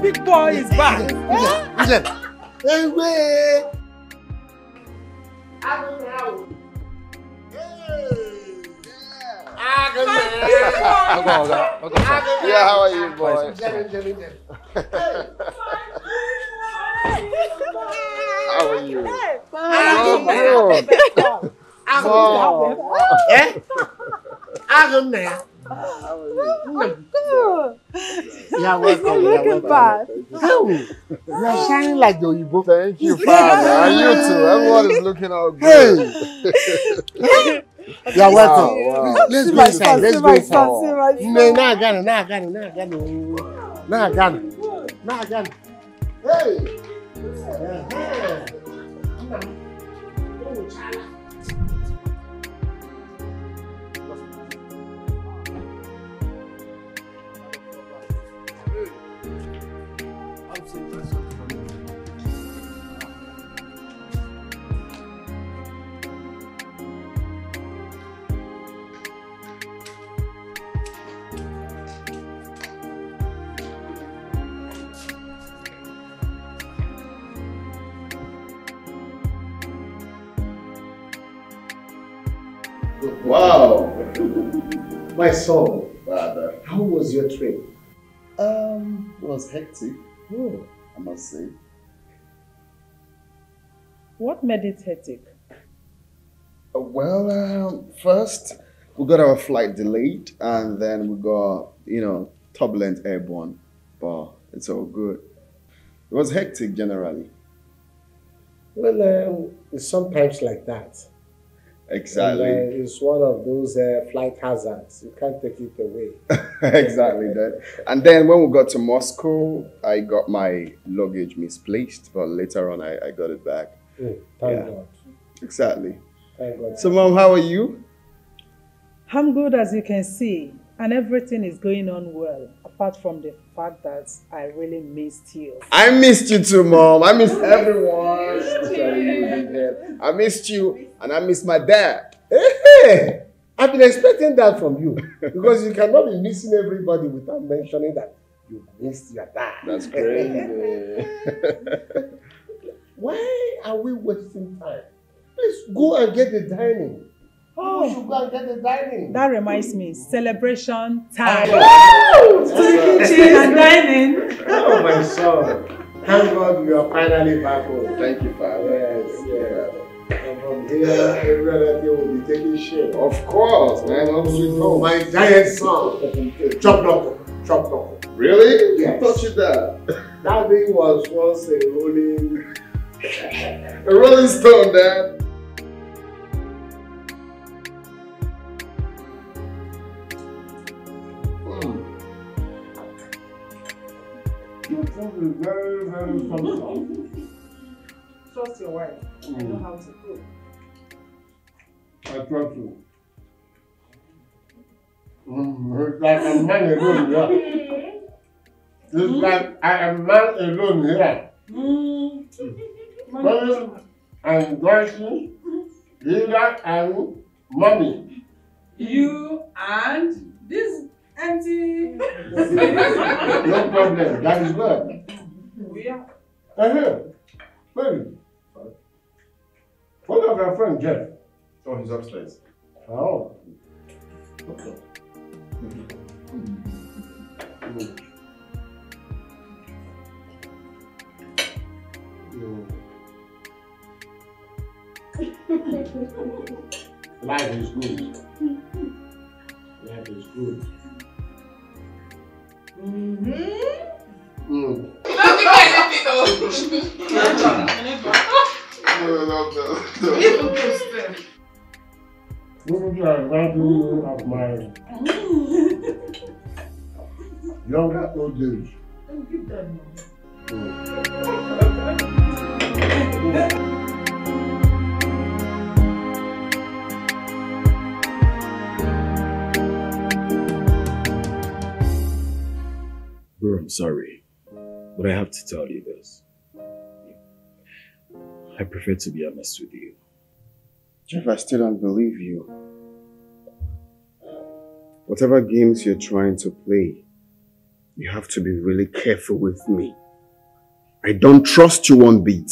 big boy is back. Yeah, how are you, boy? How are you? Yeah, welcome. Looking bad. You are shining like the Oyibo. Thank you, Father. And you too. Everyone is looking all good. You are welcome. Wow. Let's go inside. Let's go inside. No, Now I got it. Hey. Wow. My son, Father. how was your trip? It was hectic, I must say. What made it hectic? Well, first we got our flight delayed, and then we got, turbulent airborne, but it's all good. It was hectic generally. Well, it's sometimes like that. Exactly. And, it's one of those flight hazards. You can't take it away. Exactly that. And then when we got to Moscow, I got my luggage misplaced, but later on I got it back. Thank God. Exactly. Thank God. So, Mom, how are you? I'm good, as you can see, and everything is going on well, apart from the fact that I really missed you. I missed you too, Mom. I missed everyone. I missed you, and I missed my dad. Hey, I've been expecting that from you because you cannot be missing everybody without mentioning that you missed your dad. That's crazy. Why are we wasting time? Please go and get the dining. Oh, you should go and get the dining. That reminds me, celebration time. Kitchen and dining. Oh, my son. Thank God you are finally back home. Thank you, Father. Yes. And from here, everybody will be taking share. Of course, man. I'm sweet home. My giant son. Chop knuckle. Really? Yes. I thought you that. That thing was once a rolling stone, Dad. Your food is very, very soft. Trust your wife. I know how to cook. I trust you. It's like a man alone here. It's like I am man alone here. Money and dancing, leader and money. You and this empty. No problem, that is good. We are. Baby. What of your friend Jeff? Oh, he's upstairs. Oh. Okay. Life is good. Life is good. Those are examples of my younger old days. Bro, I'm sorry, but I have to tell you this. I prefer to be honest with you. Jeff, I still don't believe you. Whatever games you're trying to play, You have to be really careful with me. I don't trust you one bit.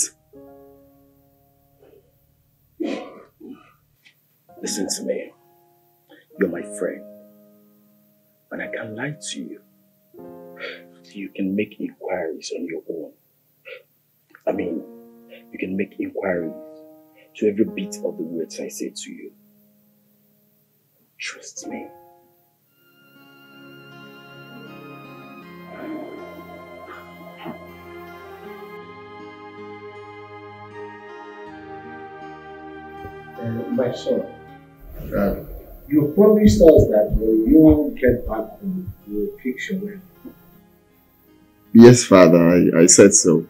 Listen to me. You're my friend. And I can't lie to you. You can make inquiries on your own. I mean, you can make inquiries to every bit of the words I say to you. Trust me. My son, you promised us that when you get back home, you will fix your wedding. Yes, Father, I said so.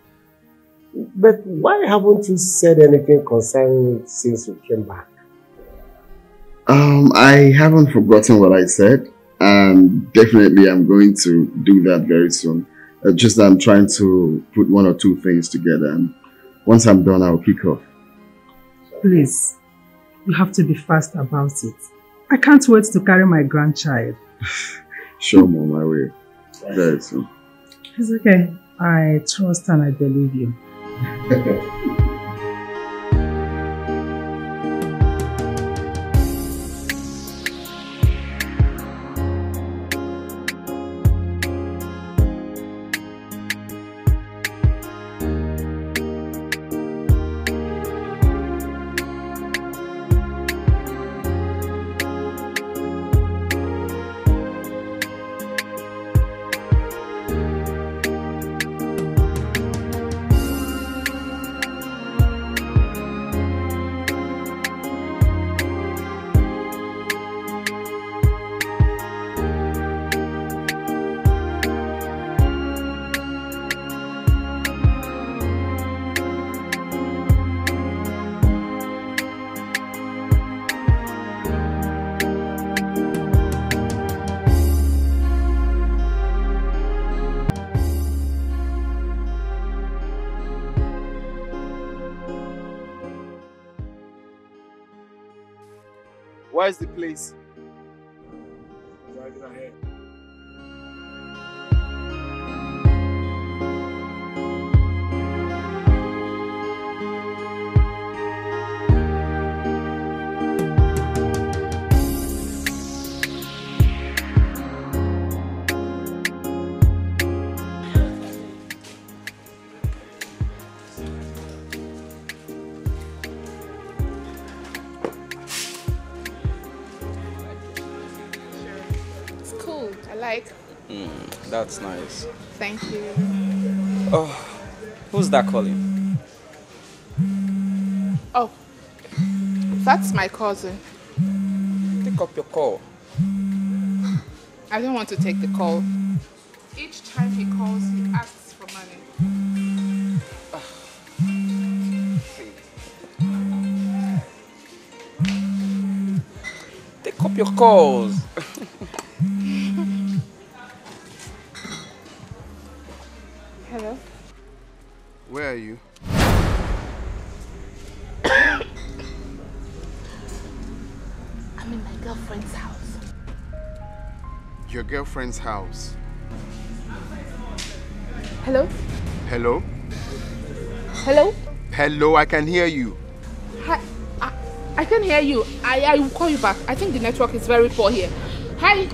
But why haven't you said anything concerning it since you came back? I haven't forgotten what I said, and definitely I'm going to do that very soon. Just that I'm trying to put one or two things together, and once I'm done, I'll kick off. Please, you have to be fast about it. I can't wait to carry my grandchild. Sure, Mom, I will. Very soon. It's okay. I trust and I believe you. Where's the place? Driving ahead. That's nice. Thank you. Oh, who's that calling? Oh, that's my cousin. Pick up your call. I don't want to take the call. Each time he calls, he asks for money. Take up your calls. Hello? Where are you? I'm in my girlfriend's house. Your girlfriend's house. Hello? Hello? Hello? Hello, I can hear you. Hi. I can hear you. I will call you back. I think the network is very poor here. Hi.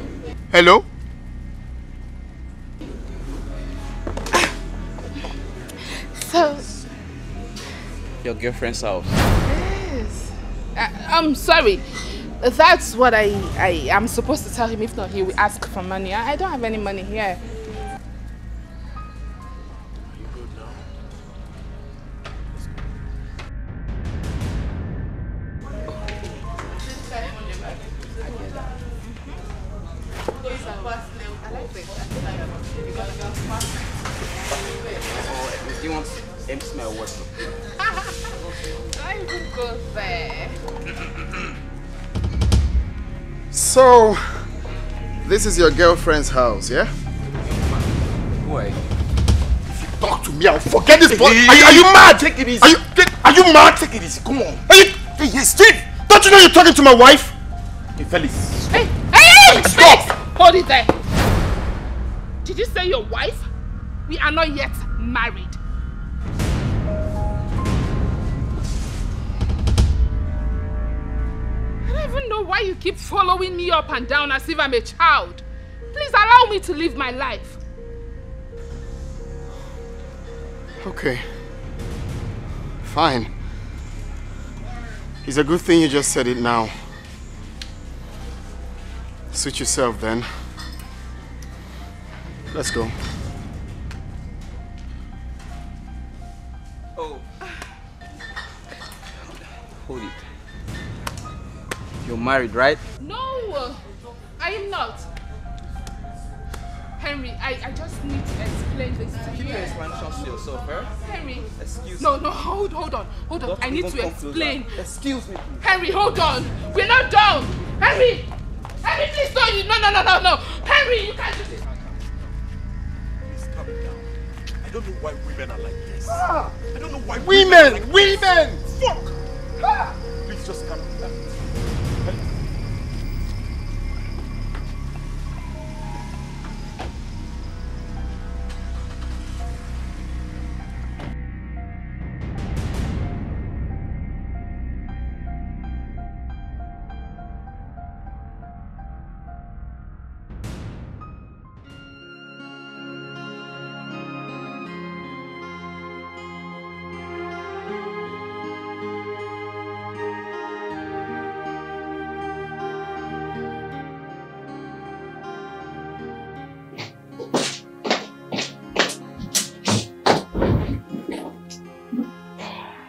Hello? So... Your girlfriend's house. Yes. I'm sorry. That's what I am supposed to tell him. If not, he will ask for money. I don't have any money here. Are you good now? Oh, do you want empty my water? I even go there. So, this is your girlfriend's house, yeah? Who are you? Talk to me, I'll forget this boy. Are you mad? Take it easy. Are you mad? Take it easy. Come on. Hey, Steve! Don't you know you're talking to my wife? Hey, Felix. Hey! Stop! Hold it there. Did you say your wife? We are not yet married. I don't even know why you keep following me up and down as if I'm a child. Please allow me to live my life. Okay. Fine. It's a good thing you just said it now. Suit yourself then. Let's go. Oh. Hold it. You're married, right? No, I am not. Henry, I just need to explain this to you. Keep your explanations to yourself, eh? Henry. Excuse me. No, hold on. I need to explain. Excuse me, please. Henry, hold on. We're not done. Henry, please don't. No. Henry, you can't do this. Please calm down. I don't know why women are like this. Ah. I don't know why Women! Fuck! Ah. Please just calm down.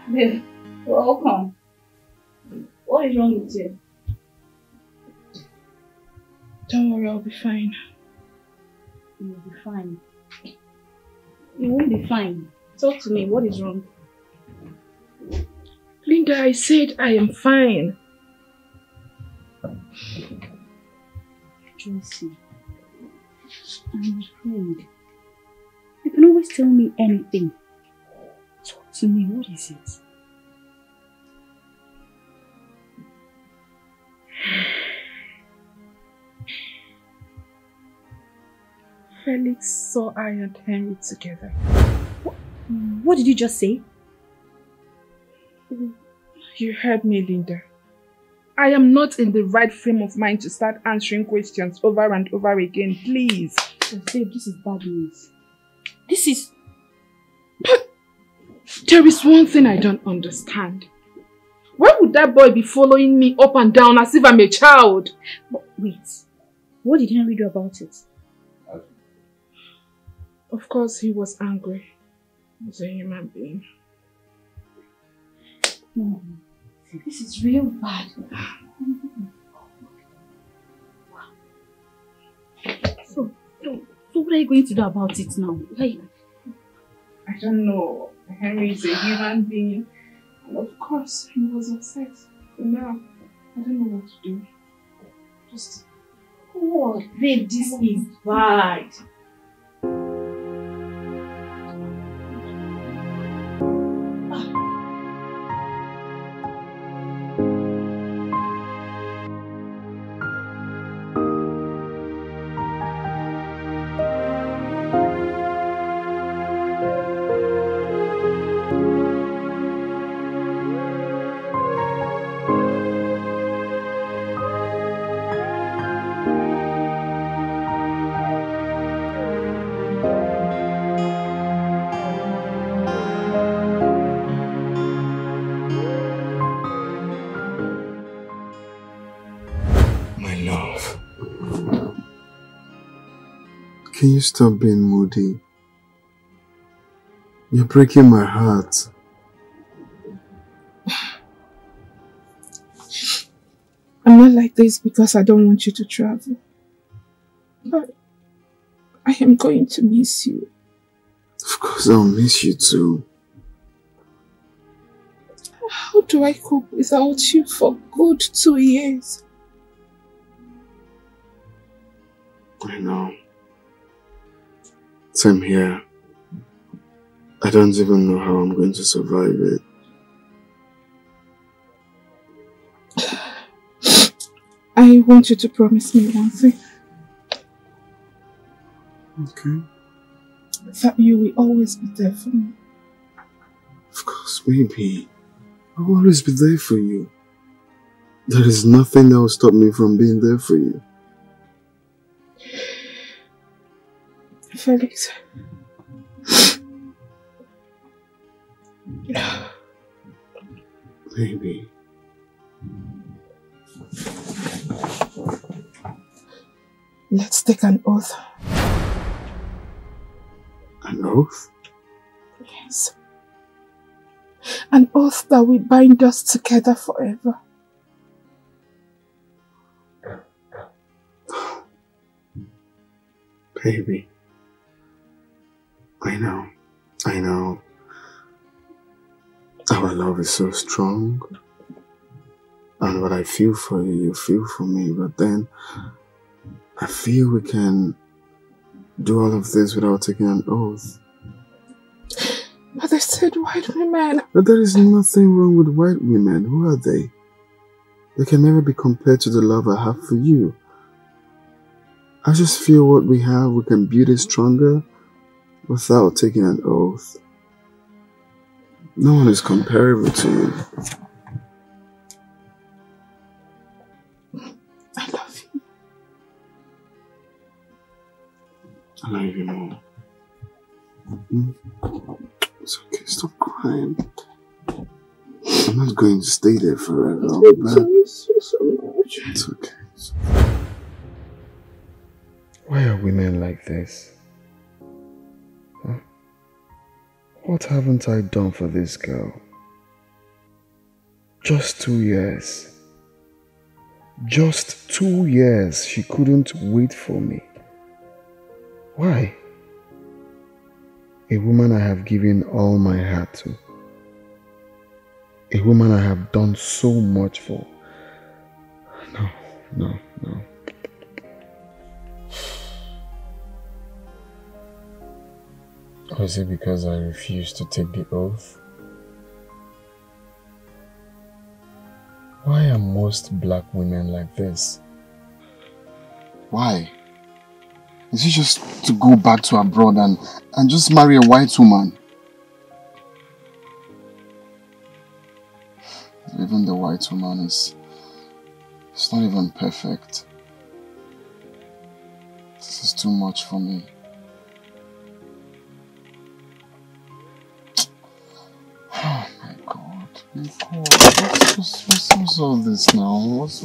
Babe, welcome. What is wrong with you? Don't worry, I'll be fine. You'll be fine. You won't be fine. Talk to me. What is wrong? Linda, I said I am fine. Josie, I'm your friend. You can always tell me anything. Talk to me. What is it? Felix saw I and Henry together. What did you just say? You heard me, Linda. I am not in the right frame of mind to start answering questions over and over again, please. Oh, babe, this is bad news. This is... But there is one thing I don't understand. Why would that boy be following me up and down as if I'm a child? But wait, what did Henry do about it? Of course he was angry. He's a human being. No, this is real bad. So what are you going to do about it now? Like, I don't know. Henry is a human being. And of course he was upset. But now, I don't know what to do. Just... Oh, babe, this is bad. Can you stop being moody? You're breaking my heart. I'm not like this because I don't want you to travel. But I am going to miss you. Of course I'll miss you too. How do I cope without you for good 2 years? I know. Same here. I don't even know how I'm going to survive it. I want you to promise me one thing. Okay. That you will always be there for me. Of course, baby. I'll always be there for you. There is nothing that will stop me from being there for you. Felix. Baby. Let's take an oath. An oath? Yes. An oath that will bind us together forever. Baby. I know. Our love is so strong. And what I feel for you, you feel for me. But then, I feel we can do all of this without taking an oath. But they said white women. But there is nothing wrong with white women. Who are they? They can never be compared to the love I have for you. I just feel what we have, we can build it stronger without taking an oath. No one is comparable to you. I love you. I love you more. It's okay, stop crying. I'm not going to stay there forever. I miss you so much. It's okay. Why are women like this? Huh? What haven't I done for this girl? Just 2 years. Just 2 years she couldn't wait for me. Why? A woman I have given all my heart to. A woman I have done so much for. No. Or is it because I refuse to take the oath? Why are most black women like this? Why? Is it just to go back to abroad and just marry a white woman? Even the white woman it's not even perfect. This is too much for me. Oh my God. What's all this now? What's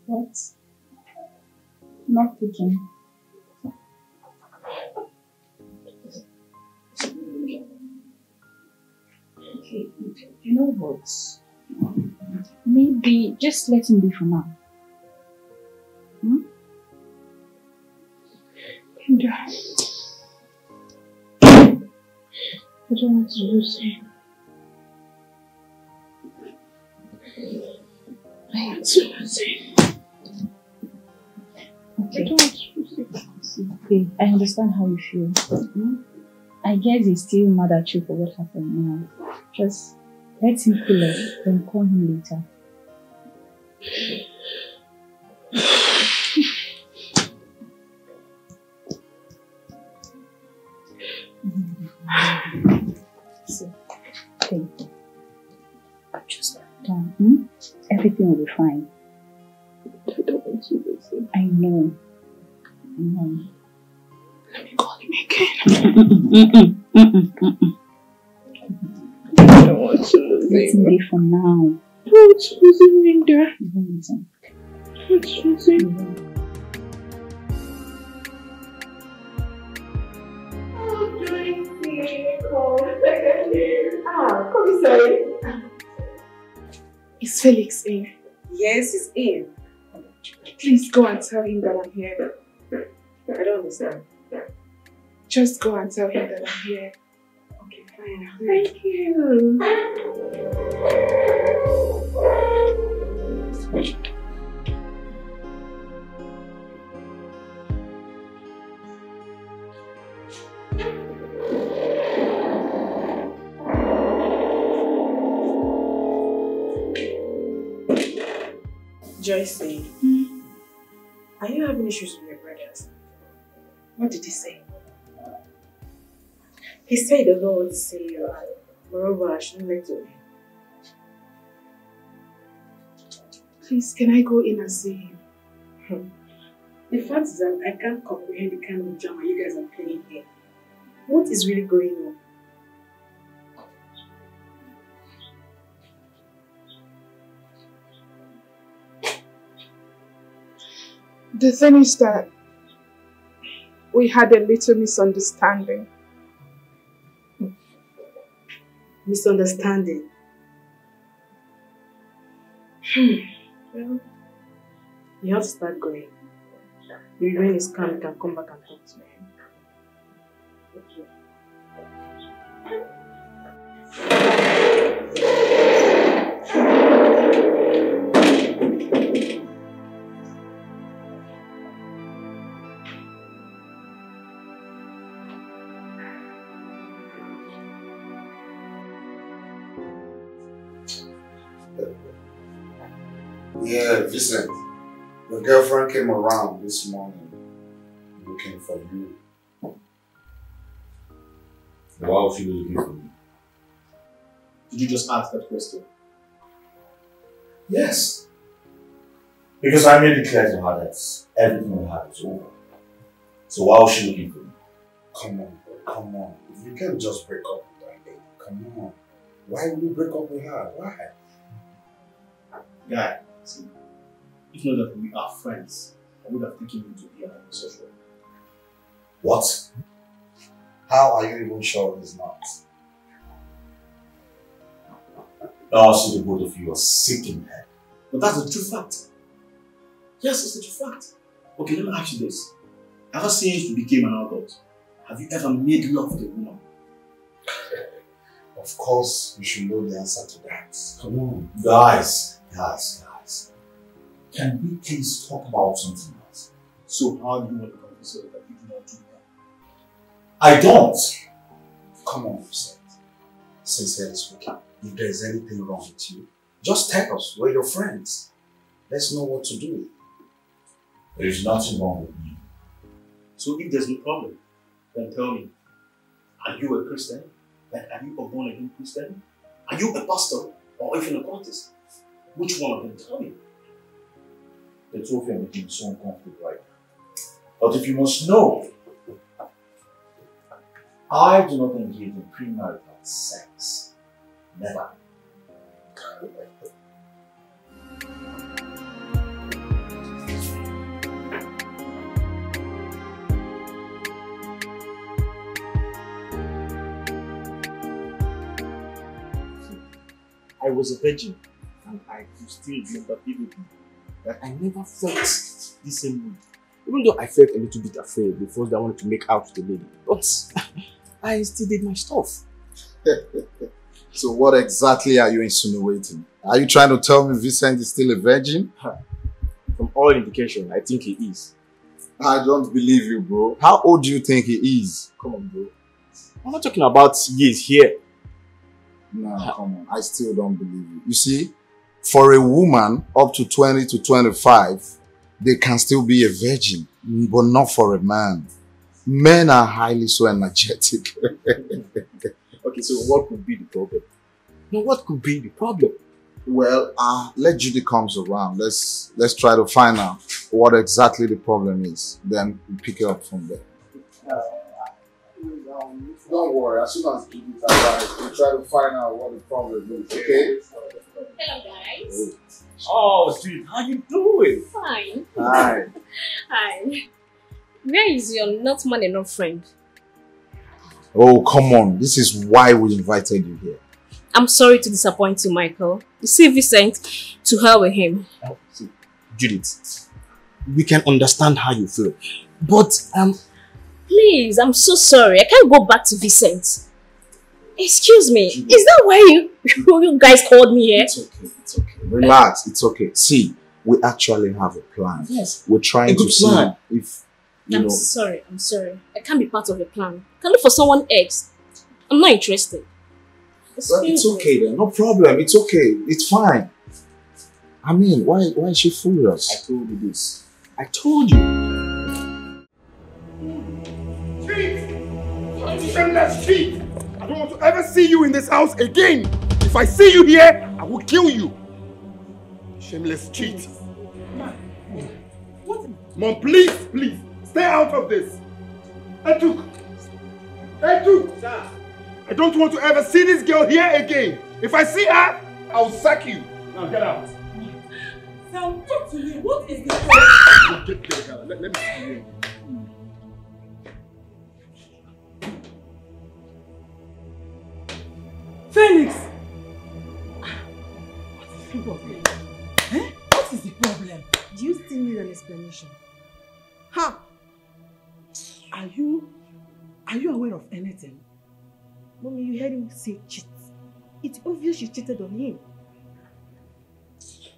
What? Not picking. Okay, you know what? Maybe just let him be for now. Linda, I don't want to lose him. Okay. Okay, I understand how you feel. I guess he's still mad at you for what happened now. Just let him cool off, then call him later. So, thank you. Just calm. Everything will be fine. I don't want to listen. I know. Let me call him again. I don't want to lose Let him be for now. What's losing there? What's losing? Come inside. Is Felix in? Yes, he's in. Please go and tell him that I'm here. I don't understand. Just go and tell him that I'm here. Okay, fine. Thank you. Joyce, are you having issues with your brothers? What did he say? He said he doesn't want to see you, and moreover, I shouldn't let you in. Please, can I go in and see him? The fact is that I can't comprehend the kind of drama you guys are playing here. What is really going on? The thing is that we had a little misunderstanding. Misunderstanding? Well, you have to start going. If your brain is calm, you can come back and talk to him. Okay. Yeah, Vincent. Your girlfriend came around this morning looking for you. Why was she looking for me? Did you just ask that question? Yes. Because I made it clear to her that everything we had is over. So why was she looking for me? Come on, bro. Come on. If you can't just break up with that lady, come on. Why would you break up with her? Why? Guy, see, if not that we are friends, I would have taken you to be an homosexual. What? How are you even sure he's not? Also, the both of you are sick in head. But that's the true fact. Yes, it's the true fact. Okay, let me ask you this. Ever since you became an adult, have you ever made love with a woman? Of course, you should know the answer to that. Come on. Guys. Can we please talk about something else? So how do you want to convince her that you do not do that? I don't. Come on, Vincent. Sincerely speaking, if there's anything wrong with you, just tell us. We're your friends. Let's know what to do. There's nothing wrong with me. So if there's no problem, then tell me, are you a Christian? Like, are you a born-again Christian? Are you a pastor or even a cultist? Which one of them? Tell me. The two of you are making me so uncomfortable right now. But if you must know, I do not engage in premarital sex. Never. I was a virgin, and I still remember vividly that I never felt the same way. Even though I felt a little bit afraid the first day I wanted to make out with the lady, but I still did my stuff. So what exactly are you insinuating? Are you trying to tell me Vincent is still a virgin? From all indication, I think he is. I don't believe you, bro. How old do you think he is? Come on, bro. I'm not talking about years here. No, come on. I still don't believe you. You see, for a woman up to 20 to 25, they can still be a virgin, but not for a man. Men are highly so energetic. Okay, so what could be the problem? No, what could be the problem? Well, let Judy comes around. Let's try to find out what exactly the problem is. Then we pick it up from there. Don't worry. As soon as Judy arrives, we'll try to find out what the problem is. Okay? Hello, guys. Oh, sweet. How you doing? Fine. Hi. Hi. Where is your not man enough friend? Oh, come on. This is why we invited you here. I'm sorry to disappoint you, Michael. You see Vincent, to hell with him. Oh, see, Judith, we can understand how you feel. But, please, I'm so sorry. I can't go back to Vincent. Excuse me. Judith. Is that why you guys called me here? It's okay. It's okay. Relax. It's okay. See, we actually have a plan. Yes. We're trying to see if, I'm sorry. I can't be part of the plan. I can look for someone else. I'm not interested. Well, it's okay then. No problem. It's okay. It's fine. I mean, why is she furious? I told you this. I told you. Cheat! Shameless cheat! I don't want to ever see you in this house again. If I see you here, I will kill you. Shameless cheat. Mom, please, stay out of this. Etuk! Sir. I don't want to ever see this girl here again. If I see her, I'll sack you. Now get out. Sam, talk to me. What is the problem? Get there, let me see you. Felix! What is the problem? Eh? What is the problem? Do you still need an explanation? Ha! Are you aware of anything? Mommy, you heard him say cheat. It's obvious you cheated on him. Cheat.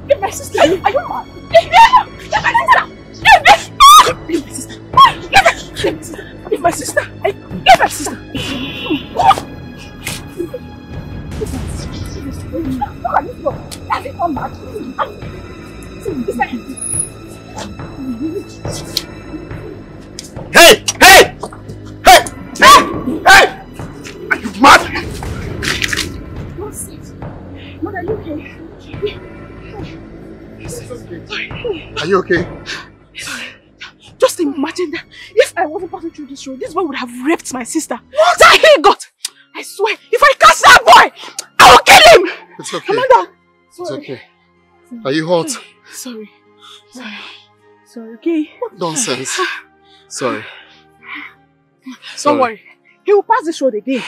Get my sister! Are you mad? Get my sister! Get my sister! Get my sister! Look at this one! Does it come back? Hey! Are you mad? Mother, are you okay? Are you okay? Just imagine that if I wasn't passing through this road, this boy would have raped my sister. What? That he got! I swear, if I catch that boy, I will kill him! It's okay. Amanda! It's okay. Are you hot? Sorry, okay? What nonsense. Sorry. Don't worry. He will pass this road again.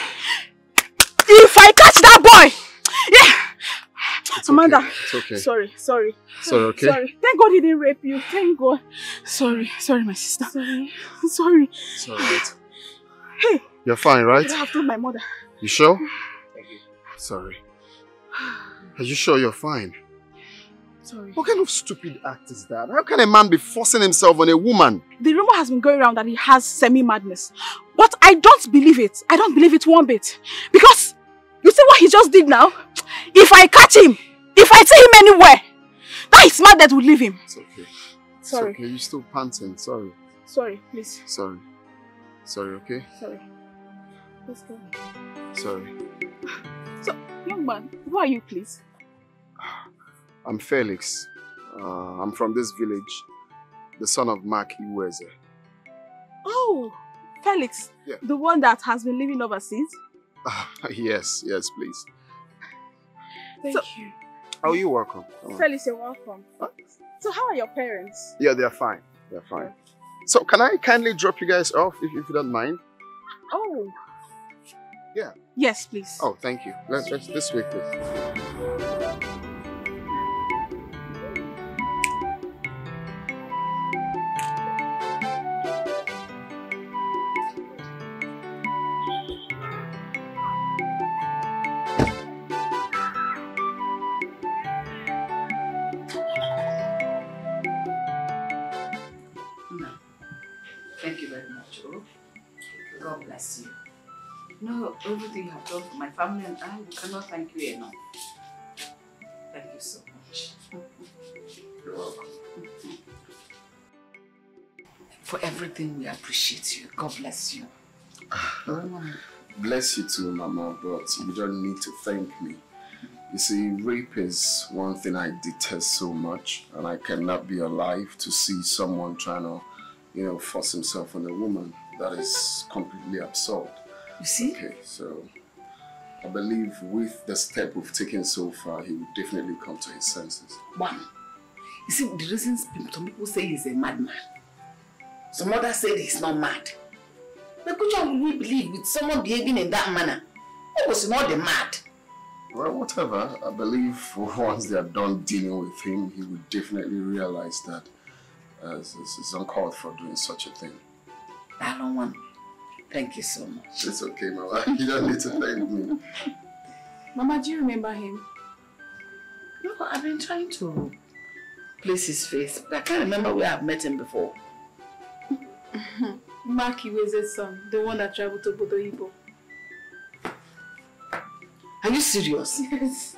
If I catch that boy! Yeah! It's Amanda. Okay. It's okay. Sorry. Sorry, okay? Sorry. Thank God he didn't rape you. Thank God. Sorry, my sister. Sorry. It's alright. Hey. You're fine, right? I have told my mother. You sure? Thank you. Sorry. Are you sure you're fine? Sorry. What kind of stupid act is that? How can a man be forcing himself on a woman? The rumor has been going around that he has semi-madness. But I don't believe it. I don't believe it one bit. Because, you see what he just did now? If I catch him, if I see him anywhere, that is mad that will leave him. It's okay. Sorry. It's okay, you're still panting. Sorry. Sorry, please. Sorry, okay? Sorry. Let's go. Sorry. So, young man, who are you, please? I'm Felix. I'm from this village. The son of Mark Iweze. Oh, Felix. Yeah. The one that has been living overseas? Yes, please. Thank you. Oh, you're welcome. Come on. Felix, you're welcome. So how are your parents? Yeah, they're fine. They're fine. So can I kindly drop you guys off if you don't mind? Oh. Yeah. Yes, please. Oh, thank you. Let's this way, please. Thank you very much, oh. God bless you. No, everything you have done for my family and I, we cannot thank you enough. Thank you so much. You're welcome. For everything, we appreciate you. God bless you. Bless you too, Mama, but you don't need to thank me. You see, rape is one thing I detest so much, and I cannot be alive to see someone trying to, force himself on a woman. That is completely absurd. You see? Okay, so I believe with the step we've taken so far, he would definitely come to his senses. One, you see, the reasons some people say he's a madman. Some others say he's not mad. But which one will we believe with someone behaving in that manner? Who was not the mad? Well, whatever. I believe once they are done dealing with him, he would definitely realize that it's uncalled for doing such a thing. I don't want. Thank you so much. It's okay, Mama. You don't need to thank me. Mama, do you remember him? No, I've been trying to place his face, but I can't remember where I've met him before. Mark Iweze's son, the one that traveled to Bodo Ibo. Are you serious? Yes.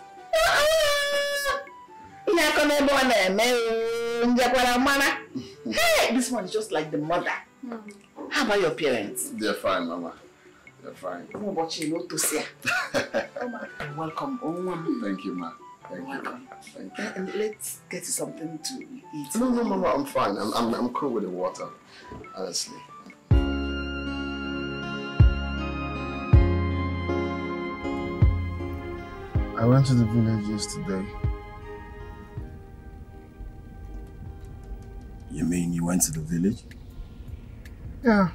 Hey, this one is just like the mother. How about your parents? They're fine, Mama. They're fine. You're welcome. Thank you, Ma. Thank you. Welcome. Thank you. And let's get something to eat. No, Mama, I'm fine. I'm cool with the water, honestly. I went to the village yesterday. You mean you went to the village? Yeah.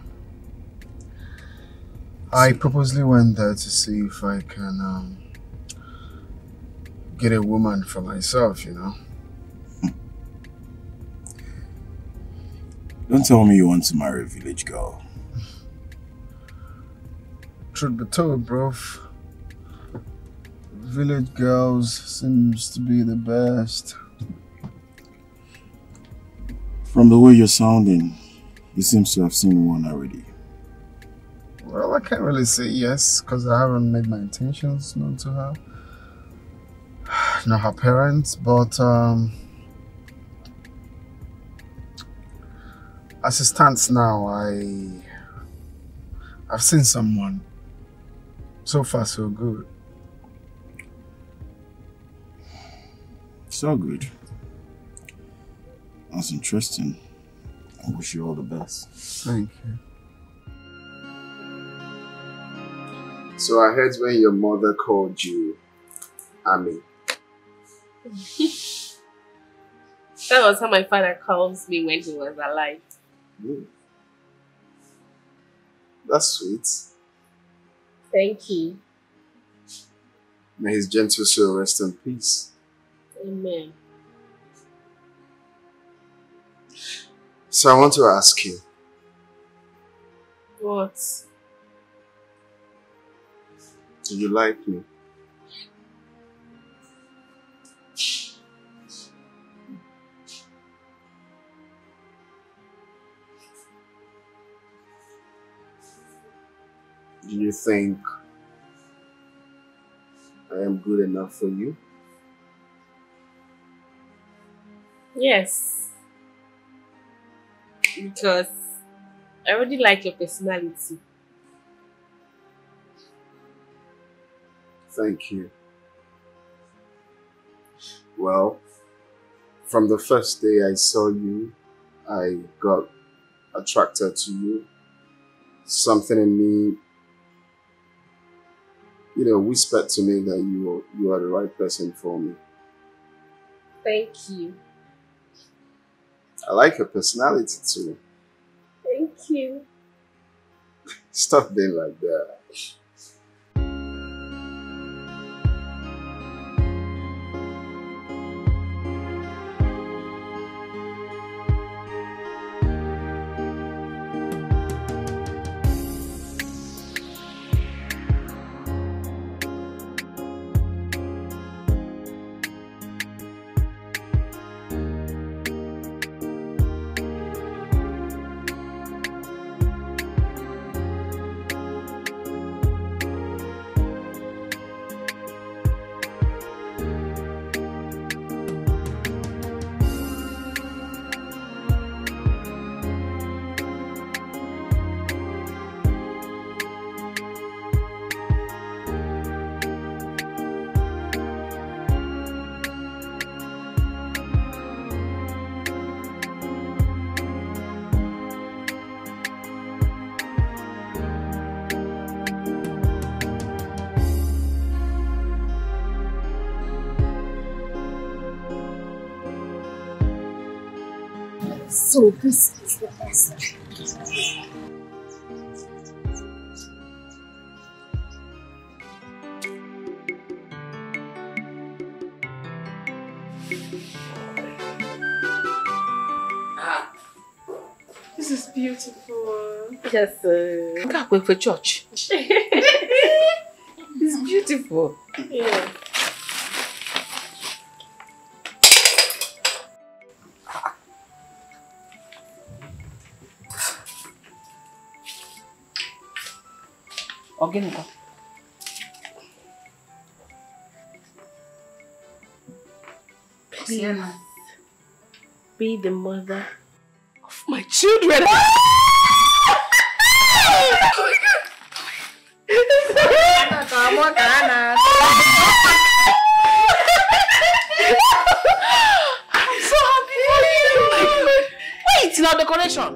I purposely went there to see if I can get a woman for myself, Don't tell me you want to marry a village girl. Truth be told, bro, village girls seems to be the best. From the way you're sounding, you seem to have seen one already. Well, I can't really say yes, because I haven't made my intentions known to her. Not her parents, but as it stands now, I've seen someone. So far, so good. So good. That's interesting. I wish you all the best. Thank you. So I heard when your mother called you Ami. That was how my father calls me when he was alive. That's sweet. Thank you. May his gentle soul rest in peace. Amen. So I want to ask you. What? Do you like me? Do you think I am good enough for you? Yes. Because I already like your personality. Thank you. Well, from the first day I saw you, I got attracted to you. Something in me whispered to me that you are the right person for me. Thank you. I like your personality too. Thank you. Stop being like that. So this is the best. This is beautiful. Yes, I can't wait for church. It's beautiful. Yeah. Again, Please be the mother of my children. I'm so happy for you. Wait, it's not decoration.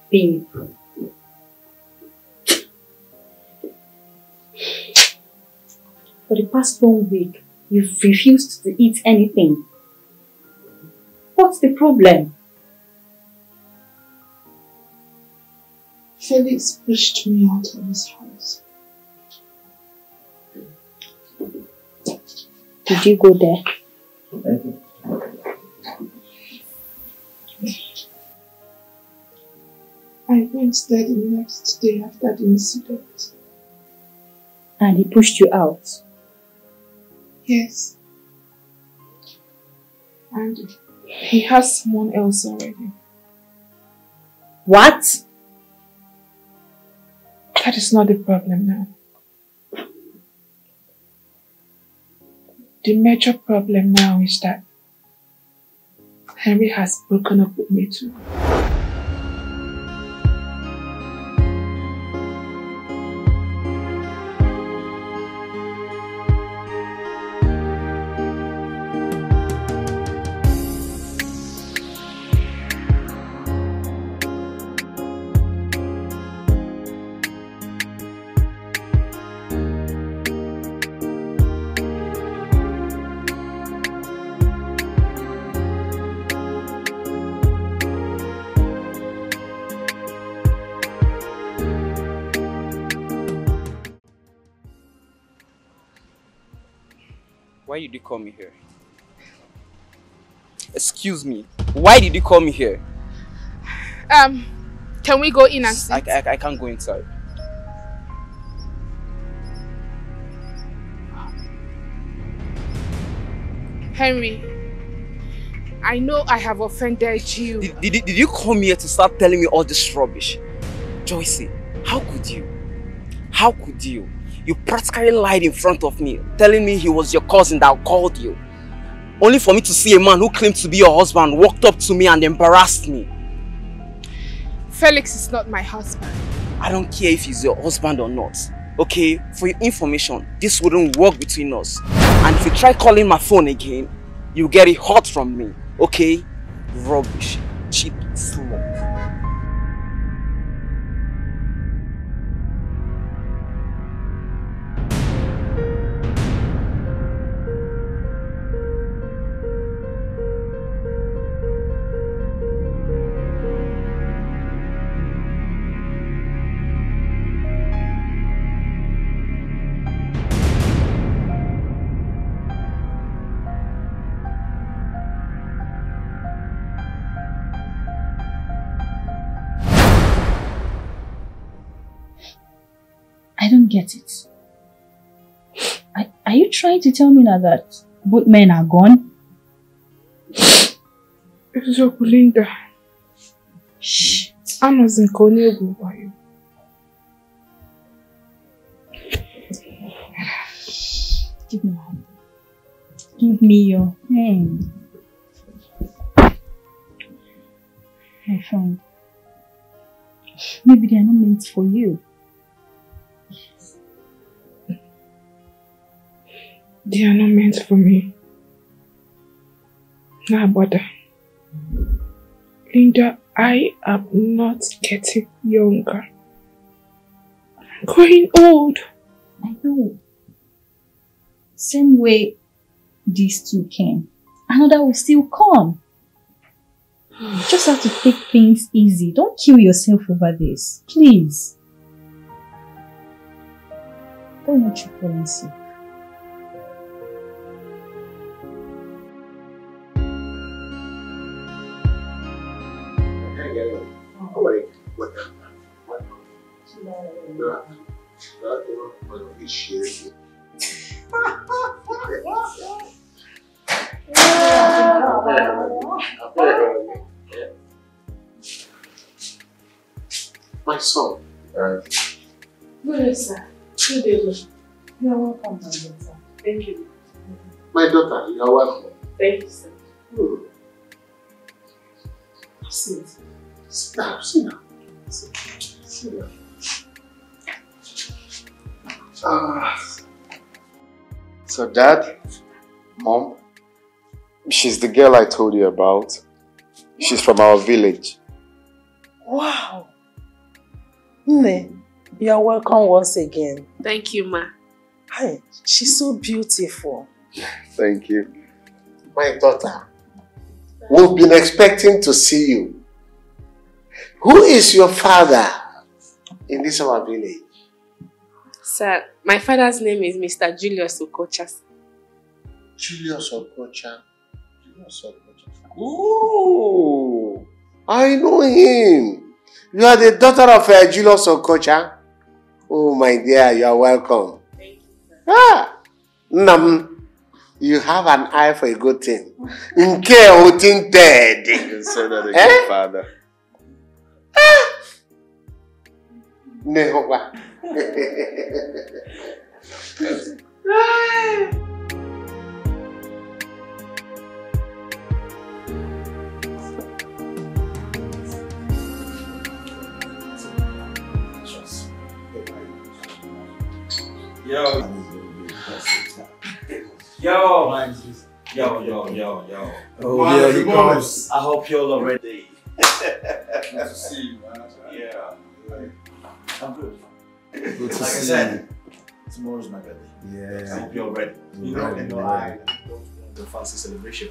Babe. For the past 1 week, you've refused to eat anything. What's the problem? Felix pushed me out of his house. Did you go there? Thank you. I went there the next day after the incident. And he pushed you out? Yes. And he has someone else already. What? That is not the problem now. The major problem now is that Henry has broken up with me too. Why did you call me here? Excuse me. Why did you call me here? Can we go in and sit? I can't go inside. Henry, I know I have offended you. Did you come here to start telling me all this rubbish? Joycey, how could you? How could you? You practically lied in front of me, telling me he was your cousin that called you. only for me to see a man who claimed to be your husband walked up to me and embarrassed me. Felix is not my husband. I don't care if he's your husband or not. Okay, for your information, this wouldn't work between us. And if you try calling my phone again, you'll get it hot from me. Okay? Rubbish. Cheap slut. I don't get it. Are you trying to tell me now that both men are gone? Linda. Shh. I'm not in Konego by you. Give me your hand. Give me your hand. My friend. Maybe they are not meant for you. They are not meant for me. Nah, brother. Linda, I am not getting younger. I'm growing old. I know. Same way these two came, another will still come. You just have to take things easy. Don't kill yourself over this. Please. Don't want you falling sick. My son. Good, sir. Good day. You are welcome, my daughter. Thank you. My daughter, you are welcome. Thank you, sir. Sit. Sit down, sit down. Sit down. So Dad, Mom, she's the girl I told you about. She's from our village. Wow. Nne, you are welcome once again. Thank you, ma. Hi, she's so beautiful. Thank you. My daughter, we've been expecting to see you. Who is your father in this our village? Sir, my father's name is Mr. Julius Okocha. Julius Okocha. Julius Okocha. Oh, I know him. You are the daughter of Julius Okocha. Oh, my dear, you are welcome. Thank you, sir. Nam, you have an eye for a good thing. Nke otin dead. You can say that again, Father. Nehoba. Yo. Oh, yeah, he comes. I hope you're all ready. Good to see you, man. Yeah. I'm good. Good to like see I said, tomorrow's my birthday. Yeah. I hope you're ready. I don't want the fancy celebration.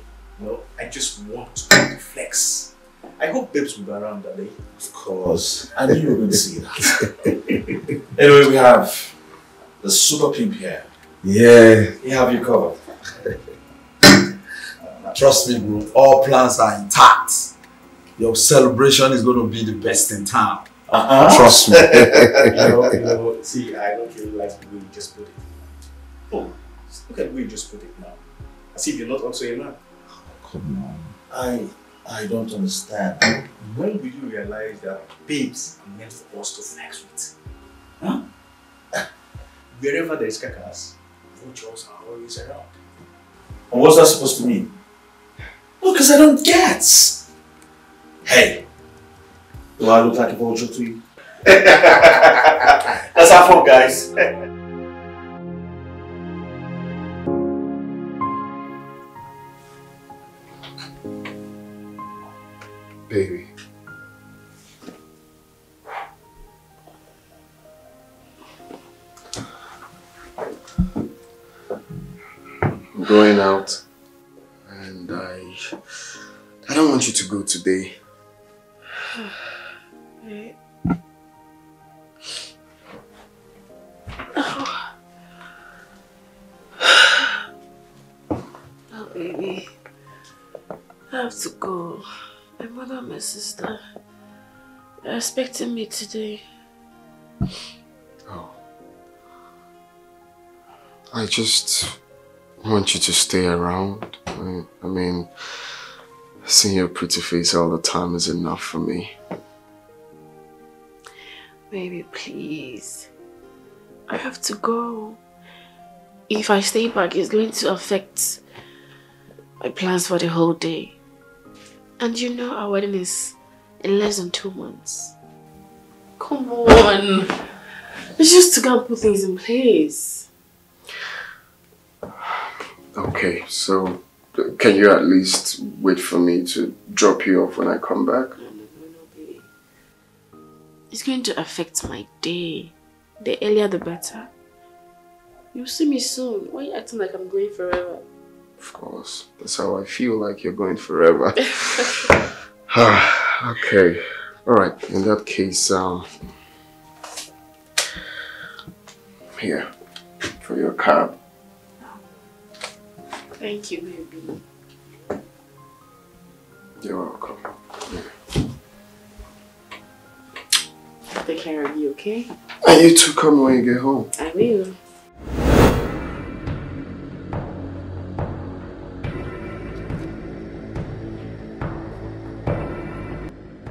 I just want to flex. I hope babes will be around that day. Of course. I knew you were going to see that. Anyway, we have the super pimp here. Yeah. We have you covered. Trust me, bro. All plans are intact. Your celebration is going to be the best in town. Trust me. See, I don't really like the way you just put it. Oh, look at the way you just put it now. As if you're not also a man. Come on. I don't understand. When will you realize that babes are meant for us to flex with? Huh? Wherever there is kakas, vultures are always around. And what's that supposed to mean? No, because I don't get. Hey, do I look like a vulture to you? Let's have fun, guys. Baby. I'm going out. And I don't want you to go today. Oh, baby. I have to go. My mother and my sister are expecting me today. Oh. I just want you to stay around. I mean, seeing your pretty face all the time is enough for me. Baby, please. I have to go. If I stay back, it's going to affect my plans for the whole day. And you know our wedding is in less than 2 months. Come on. It's just to go and put things in place. Okay, so can you at least wait for me to drop you off when I come back? No, baby. It's going to affect my day. The earlier the better. You'll see me soon. Why are you acting like I'm going forever? Of course. That's how I feel, like you're going forever. Okay. Alright, in that case, here, for your cab. Thank you, baby. You're welcome. Take care of you, okay? And you too, come when you get home. I will.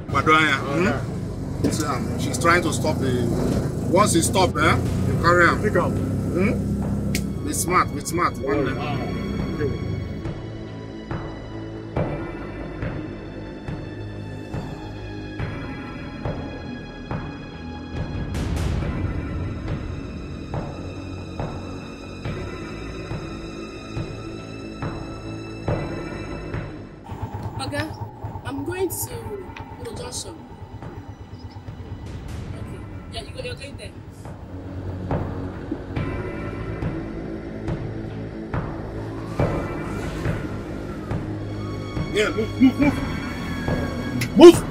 Madoya, she's trying to stop the... Once you stop, you carry on. Pick up. Be smart, be smart. One name. Okay, I'm going to Johnson. Okay, yeah, you're going there. Yeah, move. Move!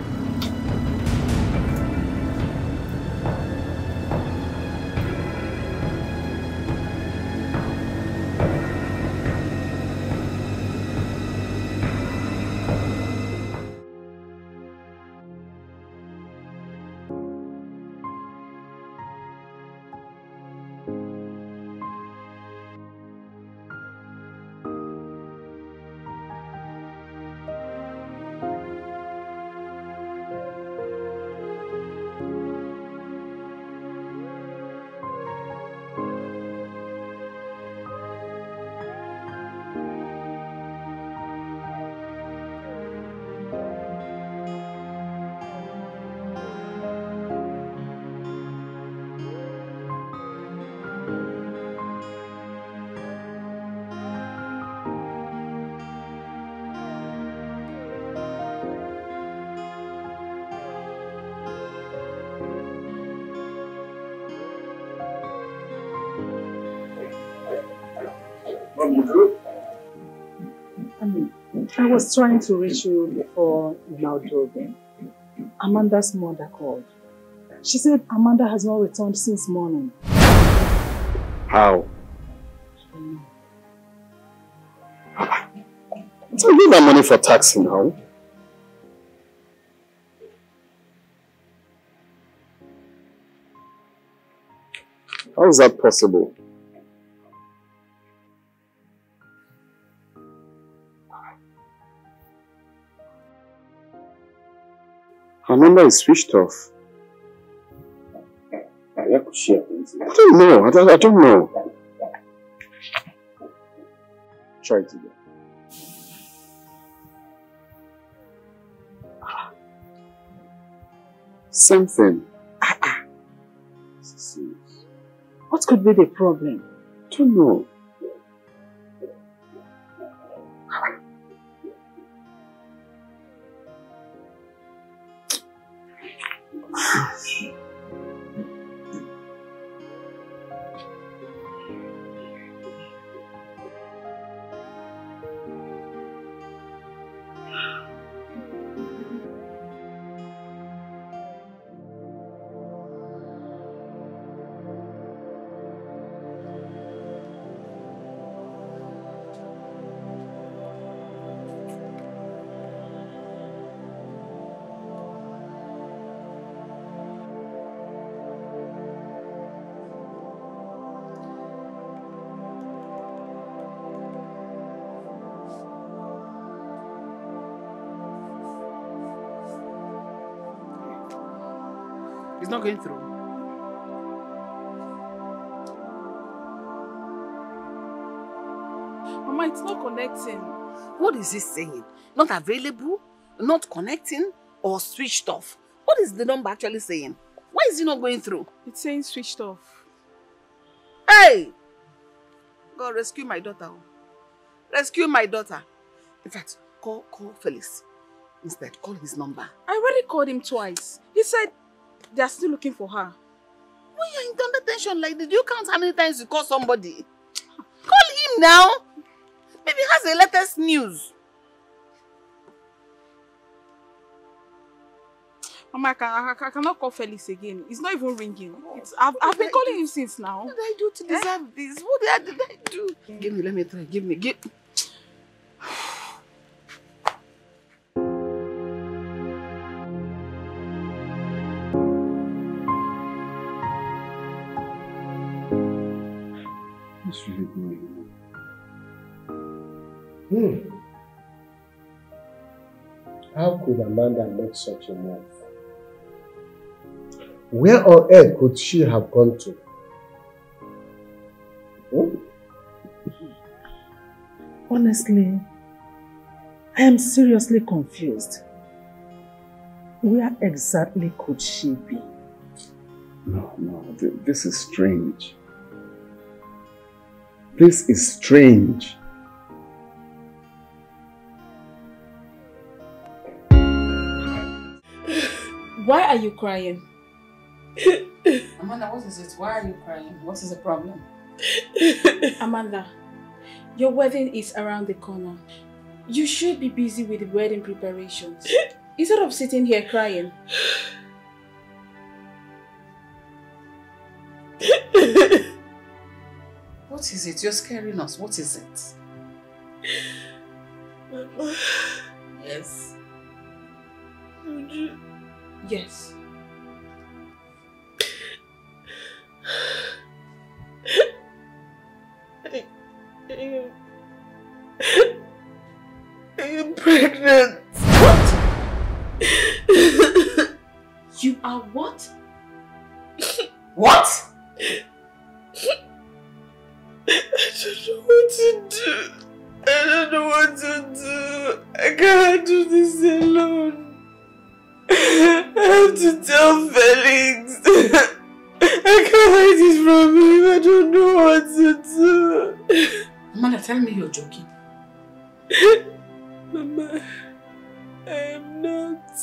I was trying to reach you before you now drove in. Amanda's mother called. She said Amanda has not returned since morning. How? So you need money for taxi now? How is that possible? Her number is switched off. Where could she have been? I don't know. I don't know. Try it again. Same thing. This is serious. What could be the problem? Don't know. It's not going through. Mama, it's not connecting. What is it saying? Not available, not connecting, or switched off? What is the number actually saying? Why is it not going through? It's saying switched off. Hey! God, rescue my daughter. Rescue my daughter. In fact, call Felix. Instead, call his number. I already called him twice. He said they are still looking for her. When you're in thunder tension like this, do you count how many times you call somebody? Call him now. Maybe he has the latest news. Mama, I cannot call Felix again. It's not even ringing. I've been calling him since now. What did I do to deserve this? What did I do? Give me, let me try. Give me. What's really going on? How could Amanda make such a move? Where on earth could she have gone to? Honestly, I am seriously confused. Where exactly could she be? No, this is strange. This is strange. Why are you crying? Amanda, what is it? Why are you crying? What is the problem? Amanda, your wedding is around the corner. You should be busy with the wedding preparations. Instead of sitting here crying. What is it? You're scaring us. What is it? Mama. Yes. Yes. I am pregnant. What? You are what? What? I don't know what to do. I don't know what to do. I can't do this alone. I have to tell Felix. I can't hide it from him. I don't know what to do. Amanda, tell me you're joking. Mama, I am not.